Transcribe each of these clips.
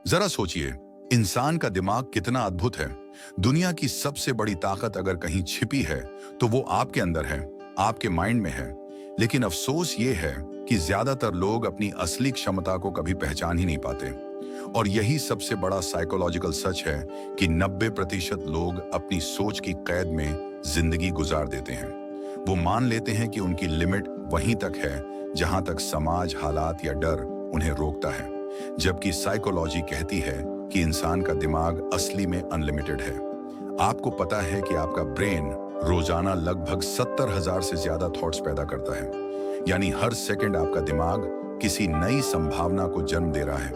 जरा सोचिए, इंसान का दिमाग कितना अद्भुत है। दुनिया की सबसे बड़ी ताकत अगर कहीं छिपी है तो वो आपके अंदर है, आपके माइंड में है। लेकिन अफसोस ये है कि ज्यादातर लोग अपनी असली क्षमता को कभी पहचान ही नहीं पाते। और यही सबसे बड़ा साइकोलॉजिकल सच है कि 90% लोग अपनी सोच की कैद में जिंदगी गुजार देते हैं। वो मान लेते हैं कि उनकी लिमिट वहीं तक है जहां तक समाज, हालात या डर उन्हें रोकता है, जबकि साइकोलॉजी कहती है कि इंसान का दिमाग असली में अनलिमिटेड है। आपको पता है कि आपका ब्रेन रोजाना लगभग 70,000 से ज्यादा थॉट्स पैदा करता है। यानी हर सेकंड आपका दिमाग किसी नई संभावना को जन्म दे रहा है।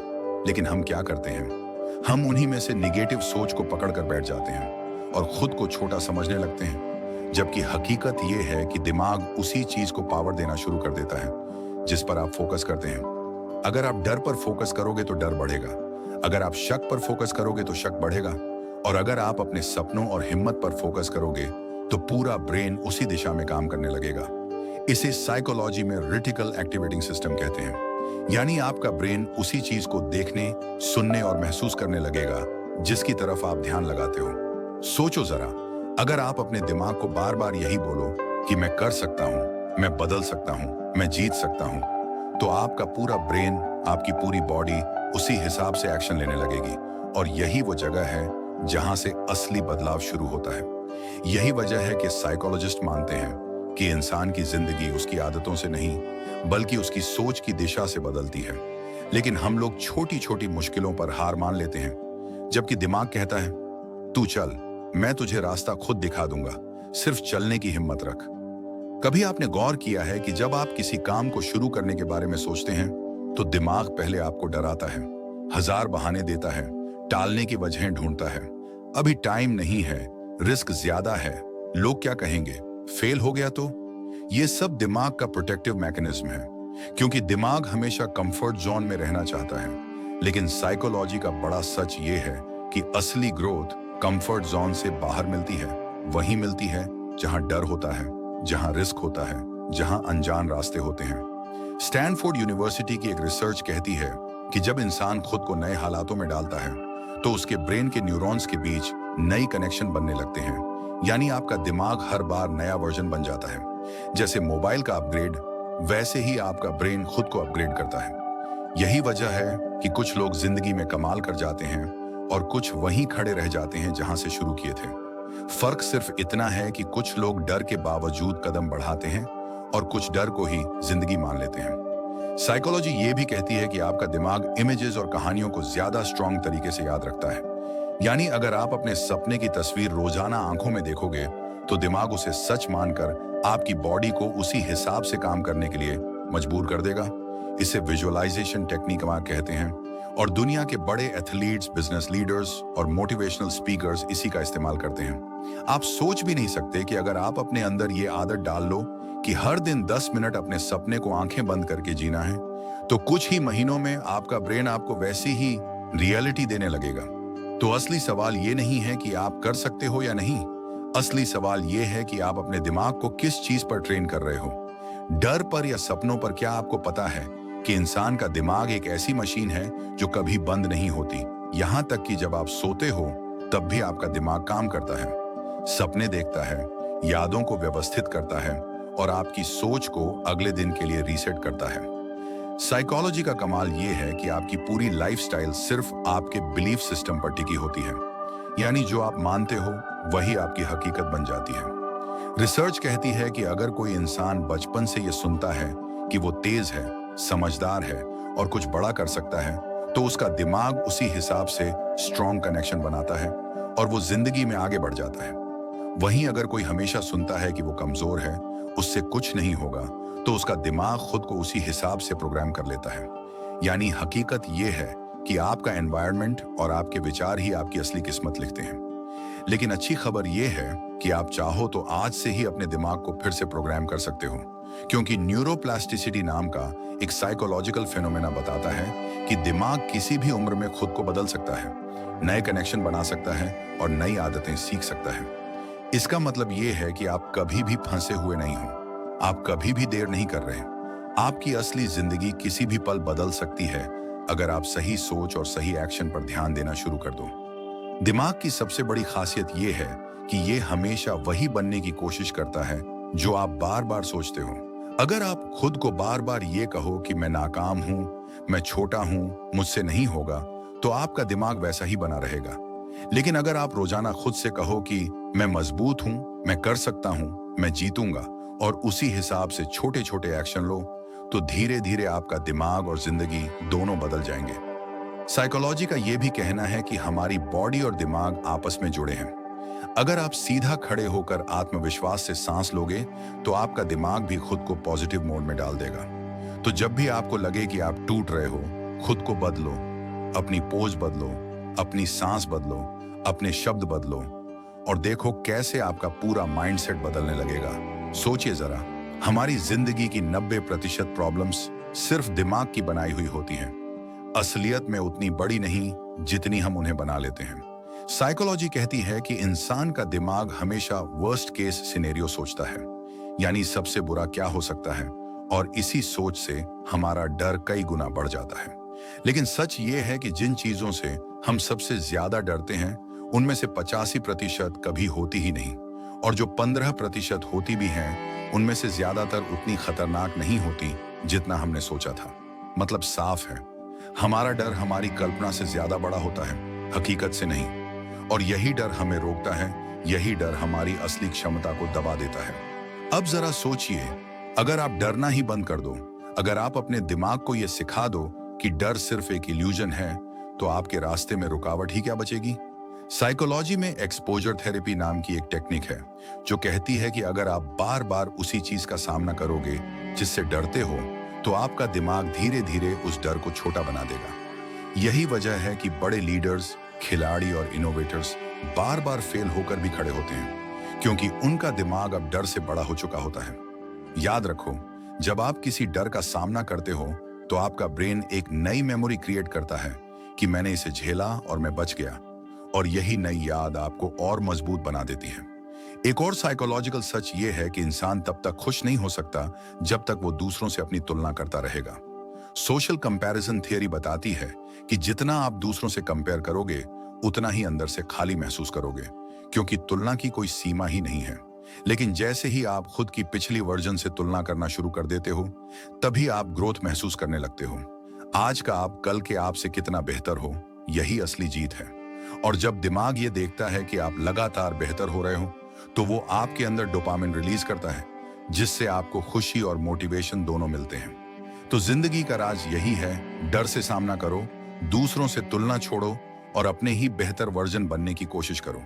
लेकिन हम क्या करते हैं? हम उन्हीं में से निगेटिव सोच को पकड़ कर बैठ जाते हैं और खुद को छोटा समझने लगते हैं, जबकि हकीकत यह है कि दिमाग उसी चीज को पावर देना शुरू कर देता है जिस पर आप फोकस करते हैं। अगर आप डर पर फोकस करोगे तो डर बढ़ेगा, अगर आप शक पर फोकस करोगे तो शक बढ़ेगा, और अगर आप अपने सपनों और हिम्मत पर फोकस करोगे तो पूरा ब्रेन उसी दिशा में काम करने लगेगा। इसे साइकोलॉजी में रेटिकल एक्टिवेटिंग सिस्टम कहते हैं। यानी आपका ब्रेन उसी चीज को देखने, सुनने और महसूस करने लगेगा जिसकी तरफ आप ध्यान लगाते हो। सोचो जरा, अगर आप अपने दिमाग को बार बार यही बोलो कि मैं कर सकता हूं, मैं बदल सकता हूं, मैं जीत सकता हूं, तो आपका पूरा ब्रेन, आपकी पूरी बॉडी उसी हिसाब से एक्शन लेने लगेगी। और यही वो जगह है जहां से असली बदलाव शुरू होता है। यही वजह है कि साइकोलॉजिस्ट मानते हैं कि इंसान की जिंदगी उसकी आदतों से नहीं बल्कि उसकी सोच की दिशा से बदलती है। लेकिन हम लोग छोटी छोटी मुश्किलों पर हार मान लेते हैं, जबकि दिमाग कहता है, तू चल, मैं तुझे रास्ता खुद दिखा दूंगा, सिर्फ चलने की हिम्मत रख। कभी आपने गौर किया है कि जब आप किसी काम को शुरू करने के बारे में सोचते हैं तो दिमाग पहले आपको डराता है, हजार बहाने देता है, टालने की वजहें ढूंढता है। अभी टाइम नहीं है, रिस्क ज्यादा है, लोग क्या कहेंगे, फेल हो गया तो। ये सब दिमाग का प्रोटेक्टिव मैकेनिज्म है, क्योंकि दिमाग हमेशा कंफर्ट जोन में रहना चाहता है। लेकिन साइकोलॉजी का बड़ा सच ये है कि असली ग्रोथ कंफर्ट जोन से बाहर मिलती है। वहीं मिलती है जहां डर होता है, जहां रिस्क होता है, जहां अनजान रास्ते होते हैं। स्टैनफोर्ड यूनिवर्सिटी की एक रिसर्च कहती है कि जब इंसान खुद को नए हालातों में डालता है तो उसके ब्रेन के न्यूरॉन्स के बीच नई कनेक्शन बनने लगते हैं। यानी आपका दिमाग हर बार नया वर्जन बन जाता है। जैसे मोबाइल का अपग्रेड, वैसे ही आपका ब्रेन खुद को अपग्रेड करता है। यही वजह है कि कुछ लोग जिंदगी में कमाल कर जाते हैं और कुछ वहीं खड़े रह जाते हैं जहां से शुरू किए थे। फर्क सिर्फ इतना है कि कुछ लोग डर के बावजूद कदम बढ़ाते हैं और कुछ डर को ही जिंदगी मान लेते हैं। साइकोलॉजी ये भी कहती है कि आपका दिमाग इमेजेस और कहानियों को ज्यादा स्ट्रांग तरीके से याद रखता है। यानी अगर आप अपने सपने की तस्वीर रोजाना आंखों में देखोगे तो दिमाग उसे सच मानकर आपकी बॉडी को उसी हिसाब से काम करने के लिए मजबूर कर देगा। इसे विजुअलाइजेशन टेक्निक कहते हैं और दुनिया के बड़े एथलीट्स, बिजनेस लीडर्स और मोटिवेशनल स्पीकर्स इसी का इस्तेमाल करते हैं। आप सोच भी नहीं सकते कि अगर आप अपने अंदर ये आदत डाल लो कि हर दिन 10 मिनट अपने सपने को आंखें बंद करके जीना है, तो कुछ ही महीनों में आपका ब्रेन आपको वैसी ही रियलिटी देने लगेगा। तो असली सवाल ये नहीं है कि आप कर सकते हो या नहीं, असली सवाल ये है कि आप अपने दिमाग को किस चीज पर ट्रेन कर रहे हो। डर पर या सपनों पर। क्या आपको पता है कि इंसान का दिमाग एक ऐसी मशीन है जो कभी बंद नहीं होती। यहां तक कि जब आप सोते हो तब भी आपका दिमाग काम करता है, सपने देखता है, यादों को व्यवस्थित करता है और आपकी सोच को अगले दिन के लिए रीसेट करता है। साइकोलॉजी का कमाल यह है कि आपकी पूरी लाइफस्टाइल सिर्फ आपके बिलीफ सिस्टम पर टिकी होती है। यानी जो आप मानते हो वही आपकी हकीकत बन जाती है। रिसर्च कहती है कि अगर कोई इंसान बचपन से ये सुनता है कि वो तेज है, समझदार है और कुछ बड़ा कर सकता है, तो उसका दिमाग उसी हिसाब से स्ट्रॉन्ग कनेक्शन बनाता है और वो जिंदगी में आगे बढ़ जाता है। वहीं अगर कोई हमेशा सुनता है कि वो कमजोर है, उससे कुछ नहीं होगा, तो उसका दिमाग खुद को उसी हिसाब से प्रोग्राम कर लेता है। यानी हकीकत ये है कि आपका एनवायरनमेंट और आपके विचार ही आपकी असली किस्मत लिखते हैं। लेकिन अच्छी खबर यह है कि आप चाहो तो आज से ही अपने दिमाग को फिर से प्रोग्राम कर सकते हो, क्योंकि न्यूरोप्लास्टिसिटी नाम का एक साइकोलॉजिकल फिनोमेना बताता है कि दिमाग किसी भी उम्र में खुद को बदल सकता है, नए कनेक्शन बना सकता है और नई आदतें सीख सकता है। इसका मतलब यह है कि आप कभी भी फंसे हुए नहीं हो, आप कभी भी देर नहीं कर रहे। आपकी असली जिंदगी किसी भी पल बदल सकती है अगर आप सही सोच और सही एक्शन पर ध्यान देना शुरू कर दो। दिमाग की सबसे बड़ी खासियत यह है कि ये हमेशा वही बनने की कोशिश करता है जो आप बार बार सोचते हो। अगर आप खुद को बार बार ये कहो कि मैं नाकाम हूं, मैं छोटा हूं, मुझसे नहीं होगा, तो आपका दिमाग वैसा ही बना रहेगा। लेकिन अगर आप रोजाना खुद से कहो कि मैं मजबूत हूं, मैं कर सकता हूं, मैं जीतूंगा, और उसी हिसाब से छोटे छोटे एक्शन लो, तो धीरे धीरे आपका दिमाग और जिंदगी दोनों बदल जाएंगे। साइकोलॉजी का यह भी कहना है कि हमारी बॉडी और दिमाग आपस में जुड़े हैं। अगर आप सीधा खड़े होकर आत्मविश्वास से सांस लोगे, तो आपका दिमाग भी खुद को पॉजिटिव मोड में डाल देगा। तो जब भी आपको लगे कि आप टूट रहे हो, खुद को बदलो, अपनी पोज बदलो, अपनी सांस बदलो, अपने शब्द बदलो, और देखो कैसे आपका पूरा माइंडसेट बदलने लगेगा। सोचिए जरा, हमारी जिंदगी की 90% प्रॉब्लम्स सिर्फ दिमाग की बनाई हुई होती हैं। असलियत में उतनी बड़ी नहीं जितनी हम उन्हें बना लेते हैं। साइकोलॉजी कहती है कि इंसान का दिमाग हमेशा वर्स्ट केस सिनेरियो सोचता है, यानी सबसे बुरा क्या हो सकता है, और इसी सोच से हमारा डर कई गुना बढ़ जाता है। लेकिन सच ये है कि जिन चीजों से हम सबसे ज्यादा डरते हैं, उनमें से 85% कभी होती ही नहीं, और जो 15% होती भी हैं, उनमें से ज्यादातर उतनी खतरनाक नहीं होती जितना हमने सोचा था। मतलब साफ है, हमारा डर हमारी कल्पना से ज्यादा बड़ा होता है, हकीकत से नहीं। और यही डर हमें रोकता है, यही डर हमारी असली क्षमता को दबा देता है। अब जरा सोचिए, अगर आप डरना ही बंद कर दो, अगर आप अपने दिमाग को यह सिखा दो कि डर सिर्फ एक इल्यूजन है, तो आपके रास्ते में रुकावट ही क्या बचेगी। साइकोलॉजी में एक्सपोजर थेरेपी नाम की एक टेक्निक है जो कहती है कि अगर आप बार बार उसी चीज का सामना करोगे जिससे डरते हो, तो आपका दिमाग धीरे धीरे उस डर को छोटा बना देगा। यही वजह है कि बड़े लीडर्स, खिलाड़ी और इनोवेटर्स बार बार फेल होकर भी खड़े होते हैं, क्योंकि उनका दिमाग अब डर से बड़ा हो चुका होता है। याद रखो, जब आप किसी डर का सामना करते हो, तो आपका ब्रेन एक नई मेमोरी क्रिएट करता है कि मैंने इसे झेला और मैं बच गया, और यही नई याद आपको और मजबूत बना देती है। एक और साइकोलॉजिकल सच ये है कि इंसान तब तक खुश नहीं हो सकता जब तक वो दूसरों से अपनी तुलना करता रहेगा। सोशल कंपैरिजन थियरी बताती है कि जितना आप दूसरों से कंपेयर करोगे, उतना ही अंदर से खाली महसूस करोगे, क्योंकि तुलना की कोई सीमा ही नहीं है। लेकिन जैसे ही आप खुद की पिछली वर्जन से तुलना करना शुरू कर देते हो, तभी आप ग्रोथ महसूस करने लगते हो। आज का आप कल के आप से कितना बेहतर हो, यही असली जीत है। और जब दिमाग ये देखता है कि आप लगातार बेहतर हो रहे हो, तो वो आपके अंदर डोपामिन रिलीज करता है, जिससे आपको खुशी और मोटिवेशन दोनों मिलते हैं। तो जिंदगी का राज यही है, डर से सामना करो, दूसरों से तुलना छोड़ो, और अपने ही बेहतर वर्जन बनने की कोशिश करो।